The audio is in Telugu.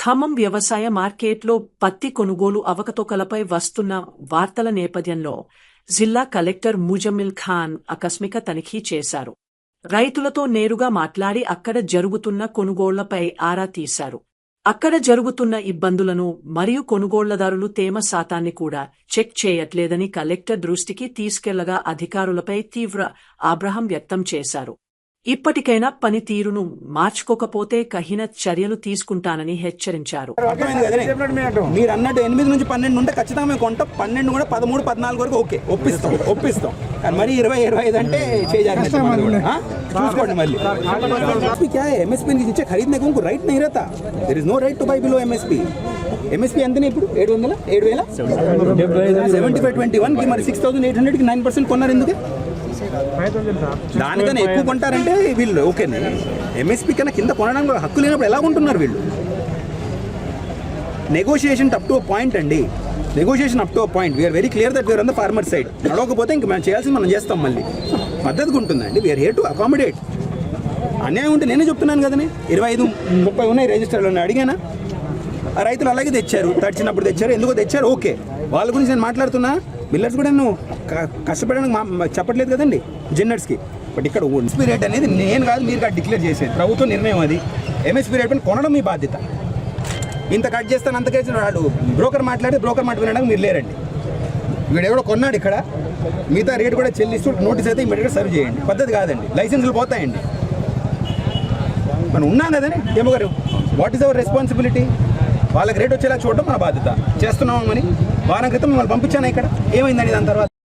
ఖమ్మం వ్యవసాయ మార్కెట్లో పత్తి కొనుగోలు అవకతవకలపై వస్తున్న వార్తల నేపథ్యంలో జిల్లా కలెక్టర్ ముజమ్మిల్ ఖాన్ ఆకస్మిక తనిఖీ చేశారు. రైతులతో నేరుగా మాట్లాడి అక్కడ జరుగుతున్న కొనుగోళ్లపై ఆరా తీశారు. అక్కడ జరుగుతున్న ఇబ్బందులను మరియు కొనుగోళ్లదారులు తేమ శాతాన్ని కూడా చెక్ చేయట్లేదని కలెక్టర్ దృష్టికి తీసుకెళ్లగా అధికారులపై తీవ్ర ఆగ్రహం వ్యక్తం చేశారు. ఇప్పటికైనా పనితీరును మార్చుకోకపోతే కఠిన చర్యలు తీసుకుంటానని హెచ్చరించారు. మీరు అన్నట్టు 8 నుంచి 12 ఉంటే ఖచ్చితంగా మేము కొంటాం. 12 కూడా 13, 14 వరకు ఓకే ఒప్పిస్తాం. కానీ మరి 20, 25 అంటే చూసుకోండి. మళ్ళీ क्या है MSP नीचे खरीदने को उनको राइट नहीं रहता. There is no right to buy below MSP ఎంతనే ఇప్పుడు 7,000 75-21 కి మరి 6,800 కి 9% కొన్నారు. ఎందుకు దానికన్నా ఎక్కువ కొంటారంటే వీళ్ళు ఓకేనే. MSP కన్నా కింద కొనడానికి హక్కు లేనప్పుడు ఎలా కొంటున్నారు వీళ్ళు? నెగోషియేషన్ అప్ టు పాయింట్ అండి. Negotiation up to point. We're very clear that we're on the farmer side. నడవకపోతే ఇంక మేము చేయాల్సింది మనం చేస్తాం. మళ్ళీ పద్ధతిగా ఉంటుందండి. We're here to accommodate. అన్యాయం ఉంటే నేనే చెప్తున్నాను కదనే. 25-30 ఉన్నాయి రిజిస్టర్లో. అడిగానా? ఆ రైతులు అలాగే తెచ్చారు. తడిచినప్పుడు తెచ్చారు. ఎందుకో తెచ్చారు. ఓకే, వాళ్ళ గురించి నేను మాట్లాడుతున్నా. మిల్లర్స్ కూడా నేను కష్టపడడానికి చెప్పట్లేదు కదండి జిన్నర్స్కి. బట్ ఇక్కడ MSP రేట్ అనేది నేను కాదు, మీరు కాదు డిక్లేర్ చేసేది. ప్రభుత్వ నిర్ణయం అది. MSP రేట్ పైన కొనడం మీ బాధ్యత. ఇంత కట్ చేస్తాను అంత కేసు వాడు బ్రోకర్ మాట్లాడి బ్రోకర్ మాట వినడానికి మీరు లేరండి. వీడు ఎవడో కొన్నాడు ఇక్కడ, మిగతా రేటు కూడా చెల్లిస్తూ నోటీస్ అయితే ఇమీడియట్గా సర్వ్ చేయండి. పద్ధతి కాదండి. లైసెన్సులు పోతాయండి. మనం ఉన్నాం కదండి. ఏమో గారు, వాట్ ఈస్ అవర్ రెస్పాన్సిబిలిటీ? వాళ్ళకి రేట్ వచ్చేలా చూడడం మన బాధ్యత. చేస్తున్నామని వారం క్రితం మిమ్మల్ని పంపించాను ఇక్కడ. ఏమైందండి దాని తర్వాత?